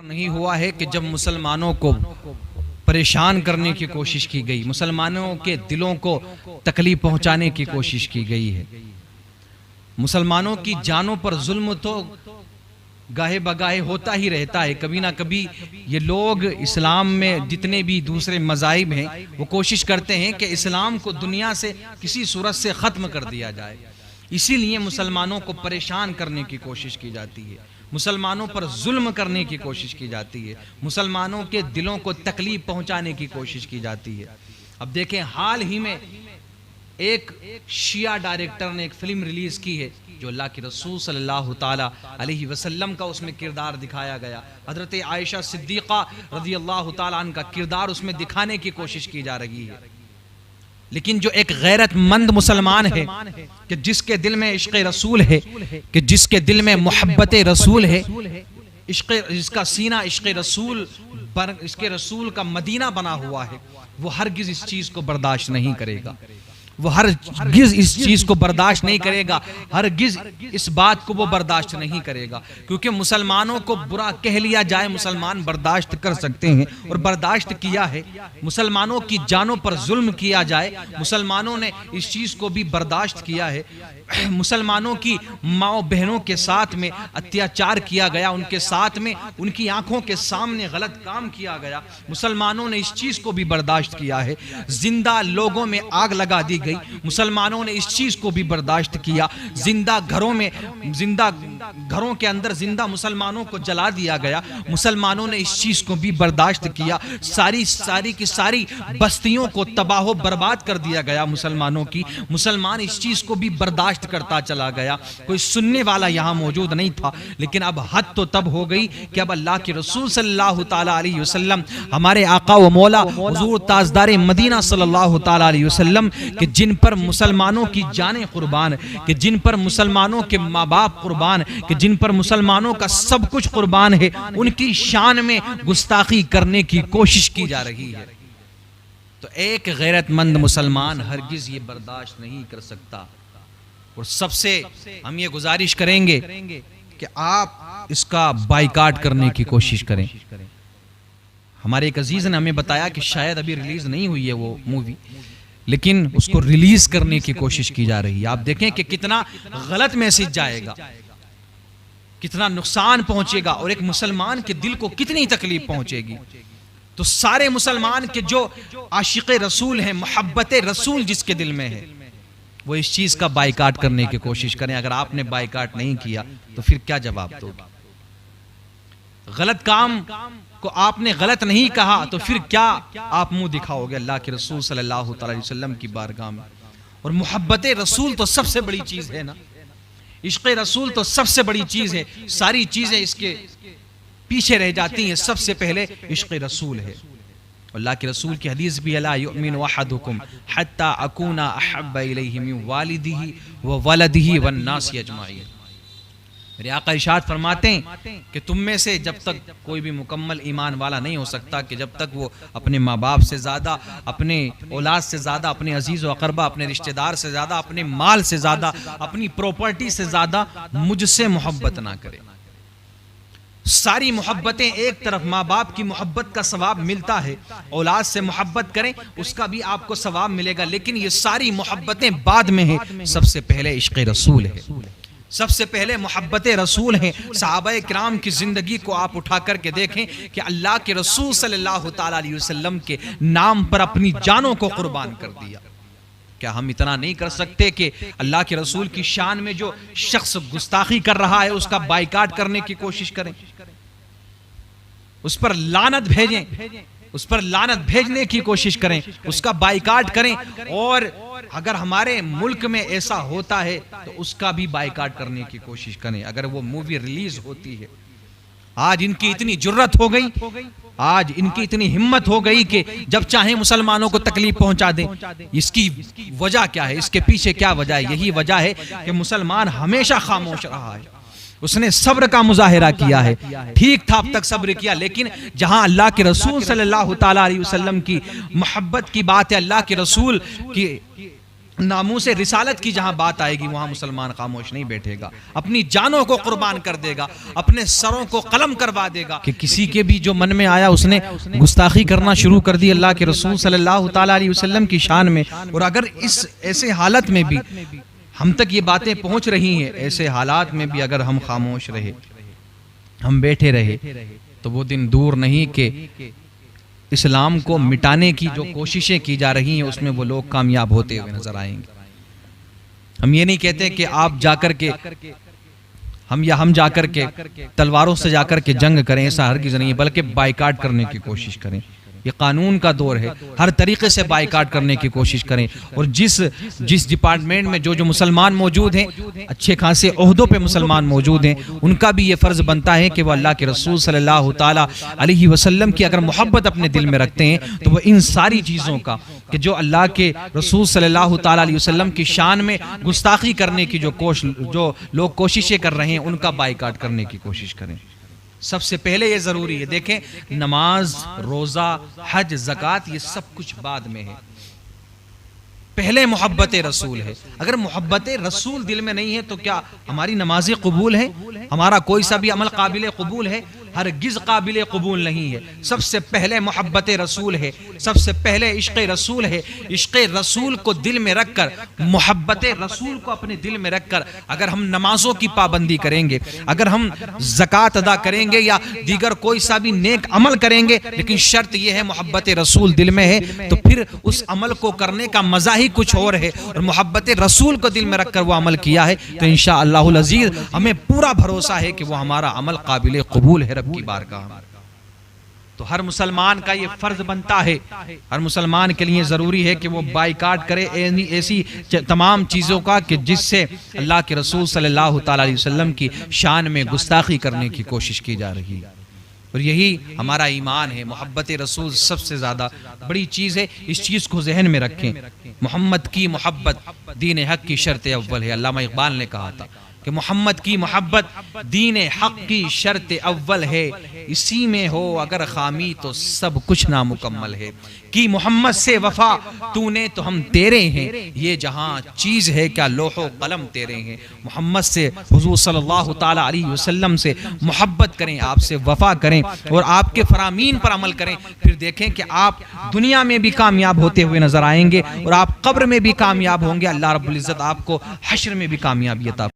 نہیں ہوا ہے کہ جب مسلمانوں کو پریشان کرنے کی کوشش کی گئی، مسلمانوں کے دلوں کو تکلیف پہنچانے کی کوشش کی گئی ہے، مسلمانوں کی جانوں پر ظلم تو گاہے بگاہے ہوتا ہی رہتا ہے۔ کبھی نہ کبھی یہ لوگ اسلام میں جتنے بھی دوسرے مذاہب ہیں وہ کوشش کرتے ہیں کہ اسلام کو دنیا سے کسی صورت سے ختم کر دیا جائے، اسی لیے مسلمانوں کو پریشان کرنے کی کوشش کی جاتی ہے، مسلمانوں پر ظلم کرنے کی کوشش کی جاتی ہے، مسلمانوں کے دلوں کو تکلیف پہنچانے کی کوشش کی جاتی ہے۔ اب دیکھیں حال ہی میں ایک شیعہ ڈائریکٹر نے ایک فلم ریلیز کی ہے جو اللہ کے رسول صلی اللہ تعالی علیہ وسلم کا اس میں کردار دکھایا گیا، حضرت عائشہ صدیقہ رضی اللہ تعالی عنہ کا کردار اس میں دکھانے کی کوشش کی جا رہی ہے۔ لیکن جو ایک غیرت مند مسلمان ہے کہ جس کے دل میں عشق رسول ہے، کہ جس کے دل میں محبت رسول ہے، جس کا سینہ عشق رسول کا مدینہ بنا ہوا ہے، وہ ہرگز اس چیز کو برداشت نہیں کرے گا، وہ ہرگز اس چیز کو برداشت نہیں کرے گا، ہرگز اس بات کو وہ برداشت نہیں کرے گا، کیونکہ مسلمانوں کو برا کہہ لیا جائے مسلمان برداشت کر سکتے ہیں اور برداشت کیا ہے، مسلمانوں کی جانوں پر ظلم کیا جائے مسلمانوں نے اس چیز کو بھی برداشت کیا ہے، مسلمانوں کی ماں بہنوں کے ساتھ میں اتیاچار کیا گیا، ان کے ساتھ میں ان کی آنکھوں کے سامنے غلط کام کیا گیا، مسلمانوں نے اس چیز کو بھی برداشت کیا ہے، زندہ لوگوں میں آگ لگا دی گئی، مسلمانوں نے اس چیز کو بھی برداشت کیا، زندہ گھروں کے اندر زندہ مسلمانوں کو جلا دیا گیا، مسلمانوں نے اس چیز کو بھی برداشت کیا، ساری کی ساری بستیوں کو تباہ و برباد کر دیا گیا مسلمانوں کی، مسلمان اس چیز کو بھی برداشت کرتا چلا گیا، کوئی سننے والا یہاں موجود نہیں تھا، لیکن اب حد تو تب ہو گئی کہ اب اللہ کے رسول صلی اللہ تعالی علیہ وسلم، ہمارے آقا و مولا حضور تاجدار مدینہ صلی اللہ تعالی علیہ وسلم کہ جن پر مسلمانوں کی جانیں قربان، کہ جن پر مسلمانوں کے ماں باپ قربان، کہ جن پر مسلمانوں کا سب کچھ قربان ہے، ان کی شان میں گستاخی کرنے کی کوشش کی جا رہی ہے، تو ایک غیرت مند مسلمان ہرگز یہ برداشت نہیں کر سکتا۔ اور سب سے ہم یہ گزارش کریں گے کہ آپ اس کا بائیکاٹ کرنے کی کوشش کریں۔ ہمارے ایک عزیز نے ہمیں بتایا کہ شاید ابھی ریلیز نہیں ہوئی ہے وہ مووی، لیکن اس کو ریلیز کرنے کی کوشش کی جا رہی ہے۔ آپ دیکھیں کہ کتنا غلط میسج جائے گا، کتنا نقصان پہنچے گا اور ایک مسلمان کے دل کو کتنی تکلیف پہنچے گی۔ تو سارے مسلمان کے جو عاشق رسول ہیں، محبت رسول جس کے دل میں ہے، وہ اس چیز کا بائیکاٹ کرنے کی کوشش کریں۔ اگر آپ نے بائیکاٹ نہیں کیا تو پھر کیا جواب دو گے؟ غلط کام کو آپ نے غلط نہیں کہا تو پھر کیا آپ منہ دکھاؤ گے اللہ کے رسول صلی اللہ علیہ وسلم کی بارگاہ میں؟ اور محبت رسول تو سب سے بڑی چیز ہے نا، عشق رسول تو سب سے بڑی چیز ہے، ساری چیزیں اس کے پیچھے رہ جاتی ہیں، سب سے پہلے عشق رسول ہے۔ اللہ کے رسول کی حدیث بھی لا یؤمن احدکم حتی اکون احب الیہ من والدہ وولدہ والناس اجمعین۔ میرے آقا ارشاد فرماتے ہیں کہ تم میں سے جب تک کوئی بھی مکمل ایمان والا نہیں ہو سکتا کہ جب تک وہ اپنے ماں باپ سے زیادہ، اپنے اولاد سے زیادہ، اپنے عزیز و اقربا، اپنے رشتہ دار سے زیادہ، اپنے مال سے زیادہ، اپنی پراپرٹی سے زیادہ مجھ سے محبت نہ کرے۔ ساری محبتیں ایک طرف، ماں باپ کی محبت کا ثواب ملتا ہے، اولاد سے محبت کریں اس کا بھی آپ کو ثواب ملے گا، لیکن یہ ساری محبتیں بعد میں ہیں، سب سے پہلے عشق رسول ہے، سب سے پہلے محبت رسول ہیں۔ صحابہ کرام کی زندگی کو آپ اٹھا کر کے دیکھیں کہ اللہ کے رسول صلی اللہ تعالی علیہ وسلم کے نام پر اپنی جانوں کو قربان کر دیا۔ کیا ہم اتنا نہیں کر سکتے کہ اللہ کے رسول کی شان میں جو شخص گستاخی کر رہا ہے اس کا بائیکاٹ کرنے کی کوشش کریں، اس پر لعنت بھیجیں، اس پر لعنت بھیجنے کی کوشش کریں، اس کا بائیکاٹ کریں، اور اگر ہمارے ملک میں ایسا ہوتا ہے تو اس کا بھی بائیکاٹ کرنے کی کوشش کریں اگر وہ مووی ریلیز ہوتی ہے۔ آج ان کی اتنی جرت ہو گئی، آج ان کی اتنی ہمت ہو گئی کہ جب چاہیں مسلمانوں کو تکلیف پہنچا دیں۔ اس کی وجہ کیا ہے؟ اس کے پیچھے کیا وجہ ہے؟ یہی وجہ ہے کہ مسلمان ہمیشہ خاموش رہا ہے، اس نے صبر کا مظاہرہ کیا ہے، ٹھیک تھا اب تک صبر کیا، لیکن جہاں اللہ کے رسول صلی اللہ تعالی علیہ وسلم کی محبت کی بات ہے، اللہ کے رسول کی ناموس رسالت کی جہاں بات آئے گی وہاں مسلمان خاموش نہیں بیٹھے گا، اپنی جانوں کو قربان کر دے گا، اپنے سروں کو قلم کروا دے گا۔ کہ کسی کے بھی جو من میں آیا اس نے گستاخی کرنا شروع کر دی اللہ کے رسول صلی اللہ تعالیٰ علیہ وسلم کی شان میں، اور اگر اس ایسے حالت میں بھی ہم تک یہ باتیں پہنچ رہی ہیں، ایسے حالات میں بھی اگر ہم خاموش رہے، ہم بیٹھے رہے، تو وہ دن دور نہیں کہ اسلام کو مٹانے کی جو کوششیں کی جا رہی ہیں اس میں وہ لوگ کامیاب ہوتے ہوئے نظر آئیں گے۔ ہم یہ نہیں کہتے کہ آپ جا کر کے ہم جا کر کے تلواروں سے جا کر کے جنگ کریں، ایسا ہرگز نہیں، بلکہ بائیکاٹ کرنے کی کوشش کریں۔ یہ قانون کا دور ہے، ہر طریقے سے بائیکاٹ کرنے کی کوشش کریں، اور جس ڈپارٹمنٹ میں جو مسلمان موجود ہیں، اچھے خاصے عہدوں پہ مسلمان موجود ہیں، ان کا بھی یہ فرض بنتا ہے کہ وہ اللہ کے رسول صلی اللہ تعالیٰ علیہ وسلم کی اگر محبت اپنے دل میں رکھتے ہیں تو وہ ان ساری چیزوں کا کہ جو اللہ کے رسول صلی اللہ تعالیٰ علیہ وسلم کی شان میں گستاخی کرنے کی جو لوگ کوششیں کر رہے ہیں ان کا بائیکاٹ کرنے کی کوشش کریں۔ سب سے پہلے یہ ضروری ہے، دیکھیں نماز، روزہ، حج، زکوٰۃ یہ سب کچھ بعد میں ہے، پہلے محبت رسول ہے۔ اگر محبت رسول دل میں نہیں ہے تو کیا ہماری نمازیں قبول ہیں؟ ہمارا کوئی سا بھی عمل قابل قبول ہے؟ ہرگز قابل قبول نہیں ہے۔ سب سے پہلے محبت رسول ہے، سب سے پہلے عشق رسول ہے۔ عشق رسول کو دل میں رکھ کر، محبت رسول کو اپنے دل میں رکھ کر اگر ہم نمازوں کی پابندی کریں گے، اگر ہم زکوٰۃ ادا کریں گے یا دیگر کوئی سا بھی نیک عمل کریں گے، لیکن شرط یہ ہے محبت رسول دل میں ہے، تو پھر اس عمل کو کرنے کا مزہ ہی کچھ اور ہے، اور محبت رسول کو دل میں رکھ کر وہ عمل کیا ہے تو انشاءاللہ العزیز ہمیں پورا بھروسہ ہے کہ وہ ہمارا عمل قابل قبول ہے رب کی بارگاہ۔ تو ہر مسلمان کا یہ فرض بنتا ہے، ہر مسلمان کے لیے ضروری ہے کہ وہ بائیکاٹ کرے ایسی تمام چیزوں کا کہ جس سے اللہ کے رسول صلی اللہ تعالیٰ علیہ وسلم کی شان میں گستاخی کرنے کی کوشش کی جا رہی ہے۔ اور یہی ہمارا ایمان ہے، محبت رسول سب سے زیادہ بڑی چیز ہے، اس چیز کو ذہن میں رکھیں۔ محمد کی محبت دین حق کی شرط اول ہے۔ علامہ اقبال نے کہا تھا کہ محمد کی محبت دین حق کی شرط اول ہے، اسی میں ہو اگر خامی تو سب کچھ نامکمل ہے۔ کی محمد سے وفا تو نے تو ہم تیرے ہیں، یہ جہاں چیز ہے کیا لوح و قلم تیرے ہیں۔ محمد سے، حضور صلی اللہ تعالیٰ علیہ وسلم سے محبت کریں، آپ سے وفا کریں اور آپ کے فرامین پر عمل کریں، پھر دیکھیں کہ آپ دنیا میں بھی کامیاب ہوتے ہوئے نظر آئیں گے اور آپ قبر میں بھی کامیاب ہوں گے۔ اللہ رب العزت آپ کو حشر میں بھی کامیابی عطا